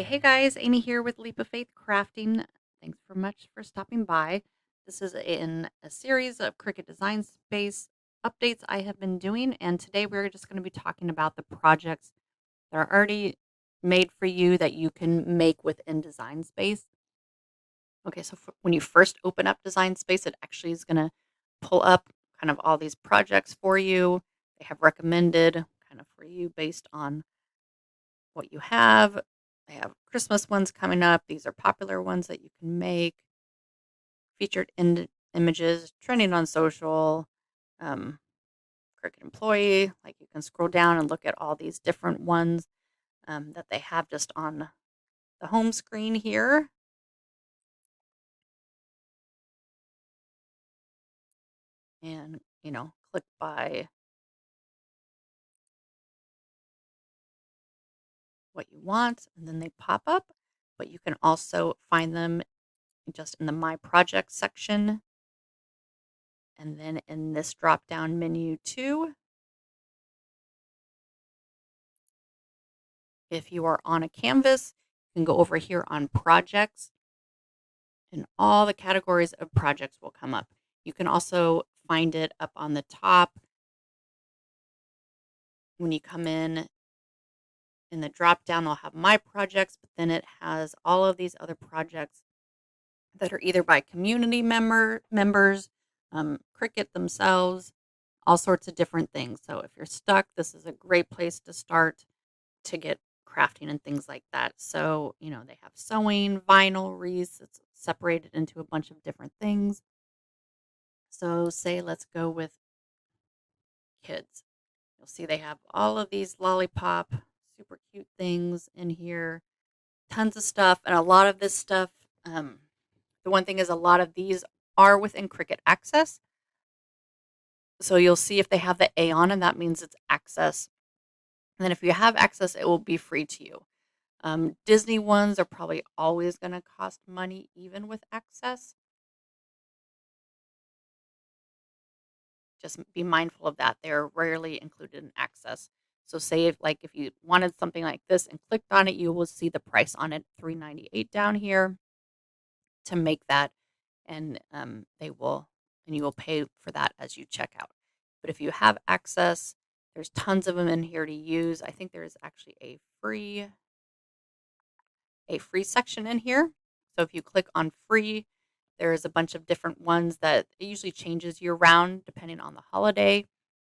Hey guys, Amy here with Leap of Faith Crafting. Thanks for much for stopping by. This is in a series of Cricut Design Space updates I have been doing, and today we're just going to be talking about the projects that are already made for you that you can make within Design Space. Okay, so when you first open up Design Space, it actually is going to pull up kind of all these projects for you. They have recommended kind of for you based on what you have. They have Christmas ones coming up. These are popular ones that you can make. Featured images, trending on social, um, Cricut employee. Like you can scroll down and look at all these different ones that they have just on the home screen here. And, click by what you want, and then they pop up. But you can also find them just in the My Projects section. And then in this drop down menu too, if you are on a canvas, you can go over here on projects and all the categories of projects will come up. You can also find it up on the top when you come in the drop down. They'll have my projects, but then it has all of these other projects that are either by community members, Cricut themselves, all sorts of different things. So if you're stuck, this is a great place to start to get crafting and things like that. So, they have sewing, vinyl, wreaths. It's separated into a bunch of different things. So say let's go with kids. You'll see they have all of these lollipop, super cute things in here. Tons of stuff. And a lot of this stuff, the one thing is a lot of these are within Cricut Access. So you'll see if they have the A on, and that means it's Access. And then if you have Access, it will be free to you. Disney ones are probably always going to cost money, even with Access. Just be mindful of that. They're rarely included in Access. So say if you wanted something like this and clicked on it, you will see the price on it, $3.98 down here to make that, and you will pay for that as you check out. But if you have Access, there's tons of them in here to use. I think there is actually a free section in here. So if you click on free, there's a bunch of different ones that it usually changes year round depending on the holiday,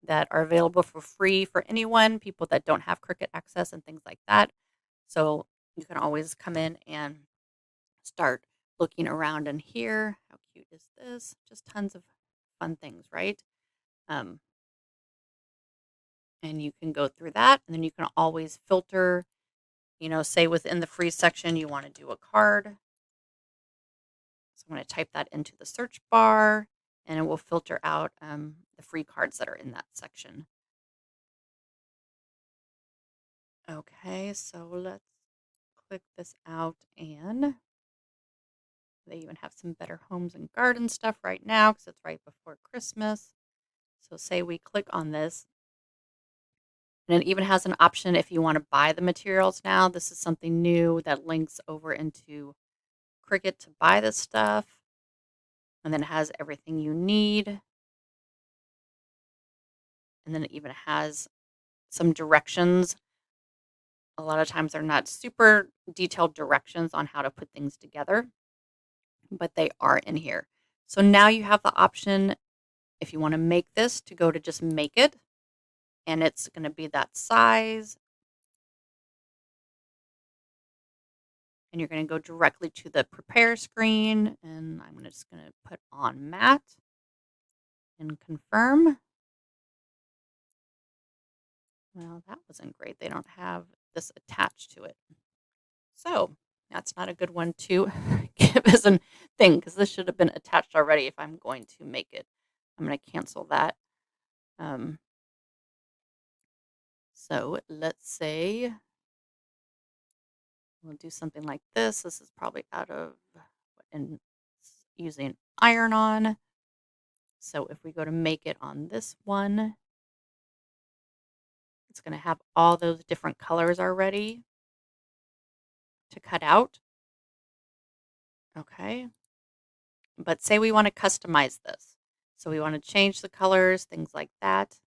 that are available for free for anyone, people that don't have Cricut Access and things like that. So you can always come in and start looking around in here. How cute is this? Just tons of fun things, right? Um, and you can go through that, and then you can always filter, say within the free section you want to do a card. So I'm going to type that into the search bar, and it will filter out the free cards that are in that section. Okay, so let's click this out, and they even have some better homes and garden stuff right now because it's right before Christmas. So say we click on this, and it even has an option if you want to buy the materials now. This is something new that links over into Cricut to buy this stuff. And then it has everything you need. And then it even has some directions. A lot of times they're not super detailed directions on how to put things together, but they are in here. So now you have the option, if you want to make this, to go to just make it. And it's going to be that size. And you're going to go directly to the prepare screen. And I'm just going to put on matte and confirm. Well, that wasn't great. They don't have this attached to it. So that's not a good one to give as a thing, because this should have been attached already if I'm going to make it. I'm going to cancel that. So let's say we'll do something like this. This is probably out of and using iron on. So if we go to make it on this one, it's going to have all those different colors already. to cut out. Okay. But say we want to customize this. So we want to change the colors, things like that.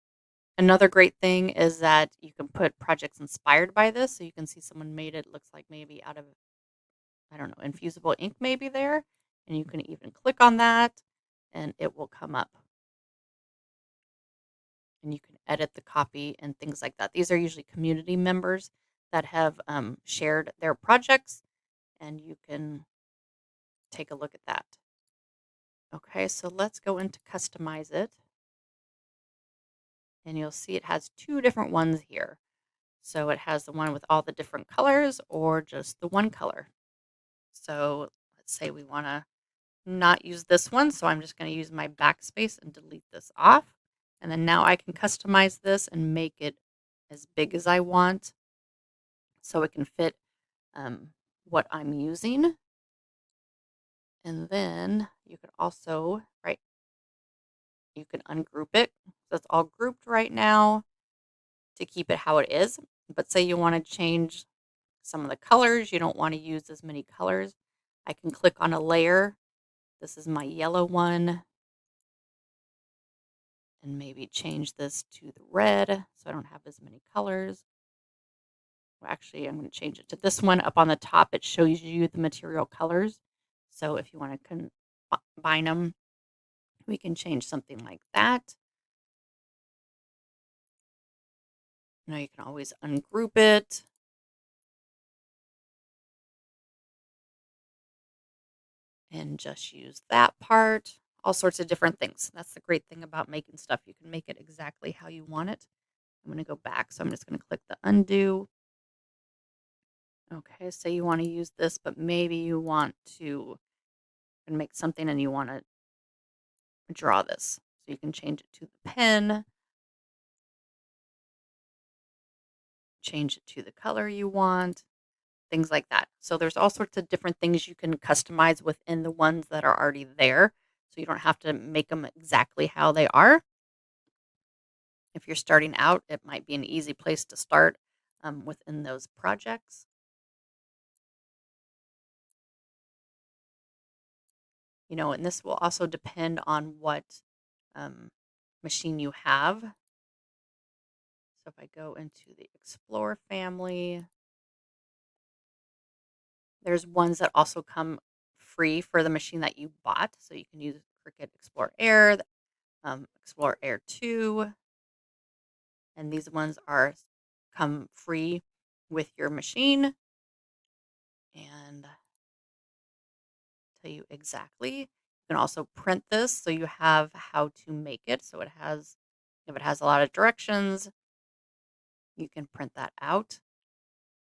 Another great thing is that you can put projects inspired by this. So you can see someone made it, looks like maybe out of, I don't know, infusible ink maybe there. And you can even click on that and it will come up. And you can edit the copy and things like that. These are usually community members that have shared their projects, and you can take a look at that. Okay, so let's go into customize it. And you'll see it has two different ones here. So it has the one with all the different colors or just the one color. So let's say we want to not use this one. So I'm just going to use my backspace and delete this off. And then now I can customize this and make it as big as I want so it can fit what I'm using. And then you could also, right, you can ungroup it. So it's all grouped right now to keep it how it is. But say you want to change some of the colors, you don't want to use as many colors, I can click on a layer. This is my yellow one. And maybe change this to the red so I don't have as many colors. Well, actually, I'm going to change it to this one. Up on the top, it shows you the material colors. So if you want to combine them, we can change something like that. Now you can always ungroup it. And just use that part. All sorts of different things. That's the great thing about making stuff. You can make it exactly how you want it. I'm going to go back. So I'm just going to click the undo. Okay, so you want to use this, but maybe you want to make something and you want to draw this. So you can change it to the pen, change it to the color you want, things like that. So there's all sorts of different things you can customize within the ones that are already there. So you don't have to make them exactly how they are. If you're starting out, it might be an easy place to start within those projects. You know, and this will also depend on what machine you have. So if I go into the Explore family, there's ones that also come free for the machine that you bought. So you can use Cricut Explore Air, Explore Air 2, and these ones come free with your machine. And tell you exactly. You can also print this so you have how to make it. So it has, if it has a lot of directions, you can print that out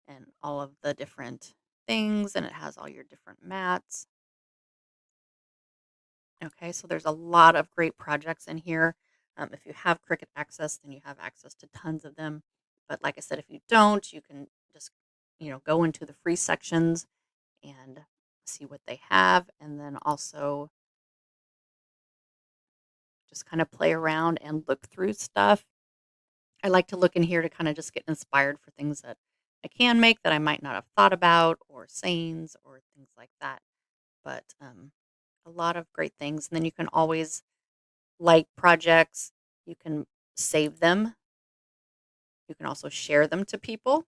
and all of the different things, and it has all your different mats. Okay, so there's a lot of great projects in here. If you have Cricut Access, then you have access to tons of them. But like I said, if you don't, you can just, go into the free sections and see what they have, and then also just kind of play around and look through stuff. I like to look in here to kind of just get inspired for things that I can make that I might not have thought about, or sayings or things like that. But a lot of great things. And then you can always like projects, you can save them. You can also share them to people.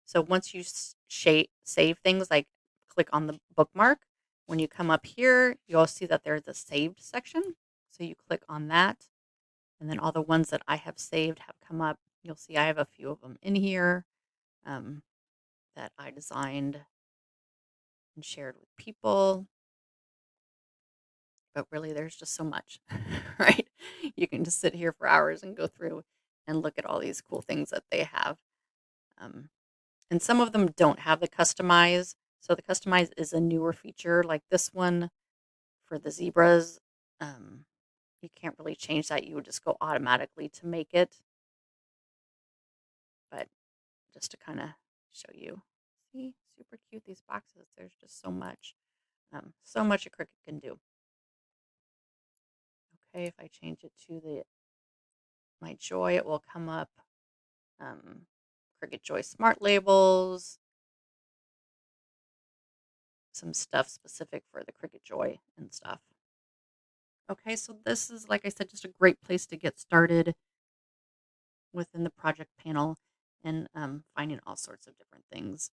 So once you save things, like click on the bookmark, when you come up here, you'll see that there's a saved section. So you click on that. And then all the ones that I have saved have come up. You'll see I have a few of them in here that I designed and shared with people. But really, there's just so much, right? You can just sit here for hours and go through and look at all these cool things that they have. And some of them don't have the customize. So the customize is a newer feature, like this one for the zebras. You can't really change that. You would just go automatically to make it. But just to kind of show you. See, super cute, these boxes. There's just so much a Cricut can do. Okay, if I change it to my Joy, it will come up. Cricut Joy Smart Labels. some stuff specific for the Cricut Joy and stuff. Okay, so this is, like I said, just a great place to get started within the project panel and finding all sorts of different things.